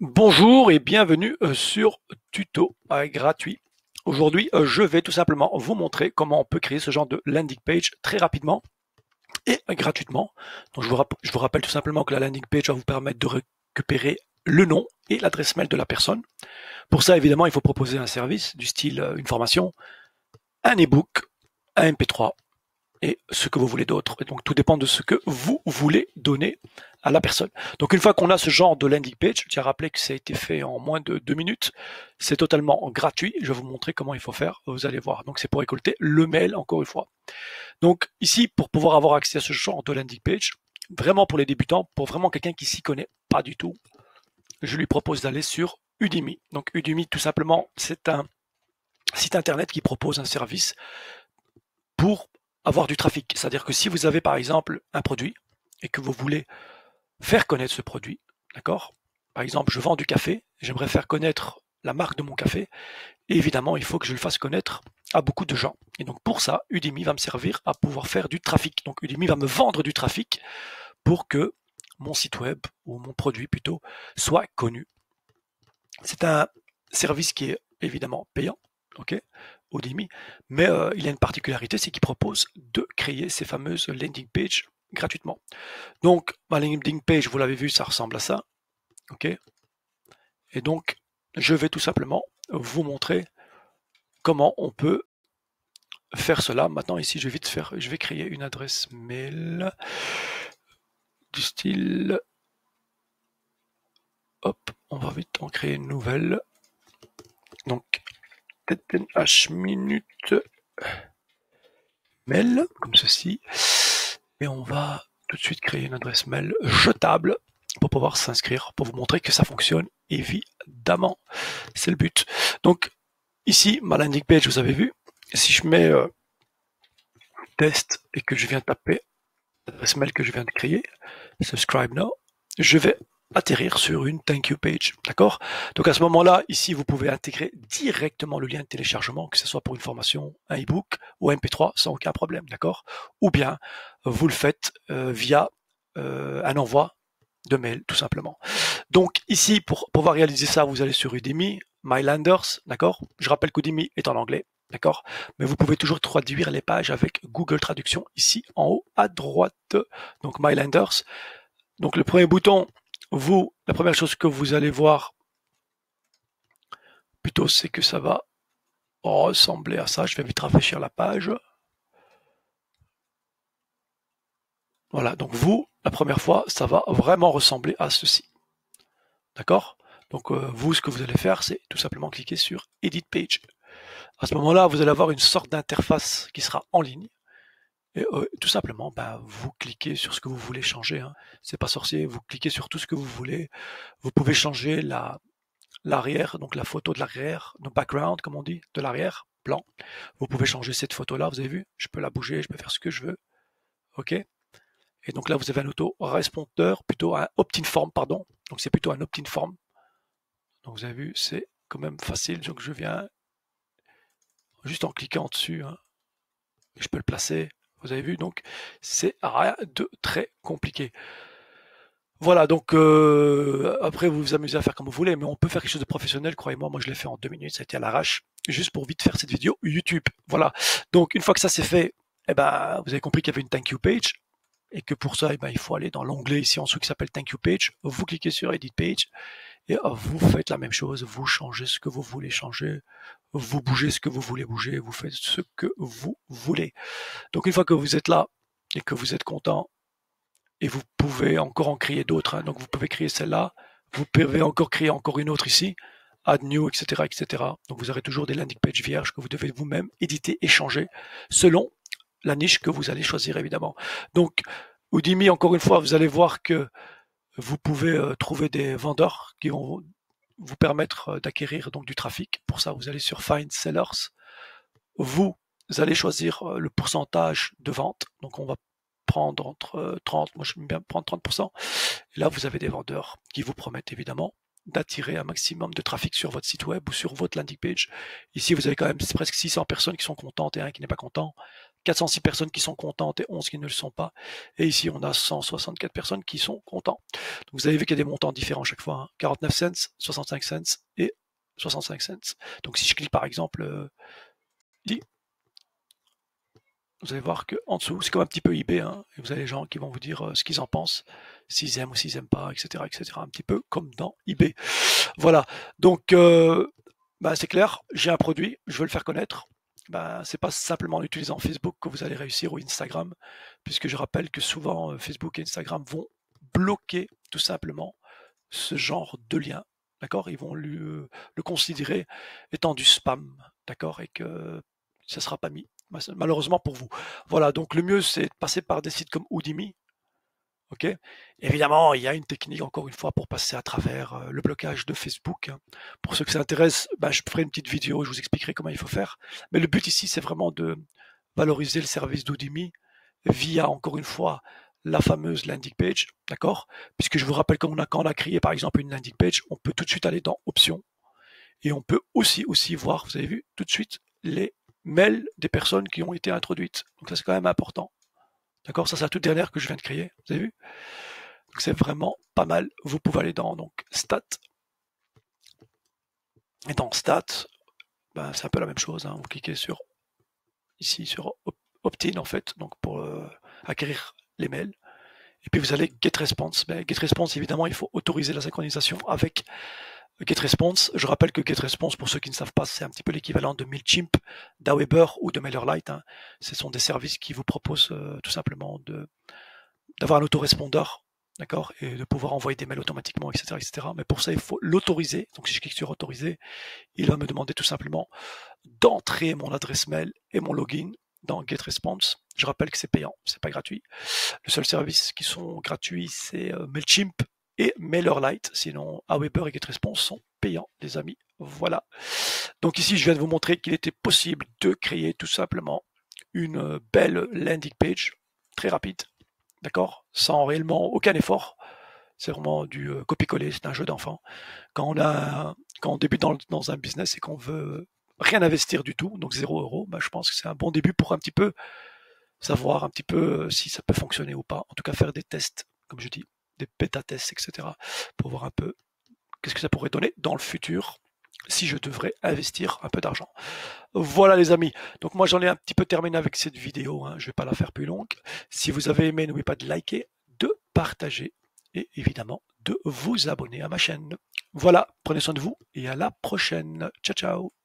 Bonjour et bienvenue sur Tuto gratuit. Aujourd'hui, je vais tout simplement vous montrer comment on peut créer ce genre de landing page très rapidement et gratuitement. Donc, je vous rappelle tout simplement que la landing page va vous permettre de récupérer le nom et l'adresse mail de la personne. Pour ça, évidemment, il faut proposer un service du style une formation, un e-book, un MP3 et ce que vous voulez d'autre. Et donc tout dépend de ce que vous voulez donner à la personne. Donc une fois qu'on a ce genre de landing page, je tiens à rappeler que ça a été fait en moins de 2 minutes. C'est totalement gratuit. Je vais vous montrer comment il faut faire. Vous allez voir. Donc c'est pour récolter le mail encore une fois. Donc ici, pour pouvoir avoir accès à ce genre de landing page, vraiment pour les débutants, pour vraiment quelqu'un qui s'y connaît pas du tout, je lui propose d'aller sur Udemy. Donc Udemy, tout simplement, c'est un site internet qui propose un service pour avoir du trafic. C'est-à-dire que si vous avez par exemple un produit et que vous voulez faire connaître ce produit, d'accord? Par exemple, je vends du café, j'aimerais faire connaître la marque de mon café, et évidemment, il faut que je le fasse connaître à beaucoup de gens. Et donc pour ça, Udemy va me servir à pouvoir faire du trafic. Donc Udemy va me vendre du trafic pour que mon site web, ou mon produit plutôt, soit connu. C'est un service qui est évidemment payant, ok, Udemy, mais il a une particularité, c'est qu'il propose de créer ces fameuses landing pages gratuitement. Donc, ma landing page, vous l'avez vu, ça ressemble à ça, ok. Et donc, je vais tout simplement vous montrer comment on peut faire cela. Maintenant, ici, je vais créer une adresse mail du style, hop, on va vite en créer une nouvelle. Donc, h minute mail, comme ceci. Et on va tout de suite créer une adresse mail jetable pour pouvoir s'inscrire, pour vous montrer que ça fonctionne, évidemment. C'est le but. Donc, ici, ma landing page, vous avez vu. Si je mets test et que je viens taper l'adresse mail que je viens de créer, subscribe now, je vais atterrir sur une thank you page, d'accord? Donc à ce moment-là, ici, vous pouvez intégrer directement le lien de téléchargement, que ce soit pour une formation, un e-book ou un MP3, sans aucun problème, d'accord? Ou bien, vous le faites via un envoi de mail, tout simplement. Donc ici, pour pouvoir réaliser ça, vous allez sur Udemy, MyLanders, d'accord? Je rappelle qu'Udemy est en anglais, d'accord? Mais vous pouvez toujours traduire les pages avec Google Traduction, ici en haut à droite. Donc MyLanders. Donc le premier bouton, la première chose que vous allez voir, plutôt, c'est que ça va ressembler à ça. Je vais vite rafraîchir la page. Voilà, donc la première fois, ça va vraiment ressembler à ceci. D'accord? Donc vous, ce que vous allez faire, c'est tout simplement cliquer sur Edit Page. À ce moment-là, vous allez avoir une sorte d'interface qui sera en ligne. Et tout simplement, vous cliquez sur ce que vous voulez changer. Hein. C'est pas sorcier, vous cliquez sur tout ce que vous voulez. Vous pouvez changer l'arrière, donc la photo de l'arrière, le background, comme on dit, de l'arrière, plan. Vous pouvez changer cette photo-là, vous avez vu? Je peux la bouger, je peux faire ce que je veux. OK? Et donc là, vous avez un auto-respondeur, plutôt un opt-in form, pardon. Donc c'est plutôt un opt-in form. Donc vous avez vu, c'est quand même facile. Donc je viens juste en cliquant dessus, hein, et je peux le placer. Vous avez vu, donc c'est rien de très compliqué. Voilà, donc après vous vous amusez à faire comme vous voulez, mais on peut faire quelque chose de professionnel, croyez-moi, moi je l'ai fait en 2 minutes, ça a été à l'arrache, juste pour vite faire cette vidéo YouTube. Voilà, donc une fois que ça c'est fait, eh ben, vous avez compris qu'il y avait une thank you page, et que pour ça, eh ben, il faut aller dans l'onglet ici en dessous qui s'appelle thank you page, vous cliquez sur edit page, et vous faites la même chose, vous changez ce que vous voulez changer, vous bougez ce que vous voulez bouger, vous faites ce que vous voulez. Donc une fois que vous êtes là, et que vous êtes content, et vous pouvez encore en créer d'autres. Hein. Donc vous pouvez créer celle-là, vous pouvez encore créer encore une autre ici, add new, etc., etc. Donc vous aurez toujours des landing pages vierges que vous devez vous-même éditer et changer selon la niche que vous allez choisir évidemment. Donc Udemy, encore une fois, vous allez voir que vous pouvez trouver des vendeurs qui vont vous permettre d'acquérir donc du trafic. Pour ça, vous allez sur Find Sellers. Vous allez choisir le pourcentage de vente. Donc on va prendre entre 30, moi j'aime bien prendre 30%. Et là, vous avez des vendeurs qui vous promettent évidemment d'attirer un maximum de trafic sur votre site web ou sur votre landing page. Ici, vous avez quand même presque 600 personnes qui sont contentes et un qui n'est pas content. 406 personnes qui sont contentes et 11 qui ne le sont pas. Et ici, on a 164 personnes qui sont contents. Donc vous avez vu qu'il y a des montants différents chaque fois, hein. 49 cents, 65 cents et 65 cents. Donc si je clique par exemple, vous allez voir qu'en dessous, c'est comme un petit peu eBay, hein, et vous avez les gens qui vont vous dire ce qu'ils en pensent, s'ils aiment ou s'ils n'aiment pas, etc., etc. Un petit peu comme dans eBay. Voilà, donc c'est clair, j'ai un produit, je veux le faire connaître. C'est pas simplement en utilisant Facebook que vous allez réussir ou Instagram, puisque je rappelle que souvent Facebook et Instagram vont bloquer tout simplement ce genre de lien. D'accord? Ils vont le considérer étant du spam, d'accord? Et que ça ne sera pas mis, malheureusement pour vous. Voilà, donc le mieux c'est de passer par des sites comme Udemy. Ok? Évidemment, il y a une technique, encore une fois, pour passer à travers le blocage de Facebook, hein. Pour ceux que ça intéresse, je ferai une petite vidéo, je vous expliquerai comment il faut faire. Mais le but ici, c'est vraiment de valoriser le service d'Udemy via, encore une fois, la fameuse landing page, d'accord? Puisque je vous rappelle quand on a créé par exemple une landing page, on peut tout de suite aller dans options et on peut aussi voir, vous avez vu, tout de suite les mails des personnes qui ont été introduites. Donc ça c'est quand même important. D'accord? Ça c'est la toute dernière que je viens de créer, vous avez vu? Donc c'est vraiment pas mal. Vous pouvez aller dans donc stats. Et dans stats, c'est un peu la même chose, hein. Vous cliquez sur ici sur opt-in en fait, donc pour acquérir les mails. Et puis vous allez GetResponse. GetResponse, évidemment, il faut autoriser la synchronisation avec GetResponse. Je rappelle que GetResponse, pour ceux qui ne savent pas, c'est un petit peu l'équivalent de Mailchimp, d'Aweber ou de MailerLite, hein. Ce sont des services qui vous proposent tout simplement d'avoir un autorespondeur, d'accord, et de pouvoir envoyer des mails automatiquement, etc., etc. Mais pour ça, il faut l'autoriser. Donc si je clique sur autoriser, il va me demander tout simplement d'entrer mon adresse mail et mon login dans GetResponse. Je rappelle que c'est payant, c'est pas gratuit. Le seul service qui sont gratuits, c'est Mailchimp et MailerLite. Sinon, Aweber et GetResponse sont payants, les amis. Voilà. Donc ici, je viens de vous montrer qu'il était possible de créer tout simplement une belle landing page, très rapide, d'accord, sans réellement aucun effort. C'est vraiment du copier-coller, c'est un jeu d'enfant. Quand on débute dans un business et qu'on veut rien investir du tout, donc 0 €, je pense que c'est un bon début pour un petit peu savoir un petit peu si ça peut fonctionner ou pas. En tout cas, faire des tests, comme je dis, des bêta-tests, etc. pour voir un peu qu'est-ce que ça pourrait donner dans le futur si je devrais investir un peu d'argent. Voilà les amis, donc moi j'en ai un petit peu terminé avec cette vidéo, hein. Je ne vais pas la faire plus longue. Si vous avez aimé, n'oubliez pas de liker, de partager et évidemment de vous abonner à ma chaîne. Voilà, prenez soin de vous et à la prochaine. Ciao ciao.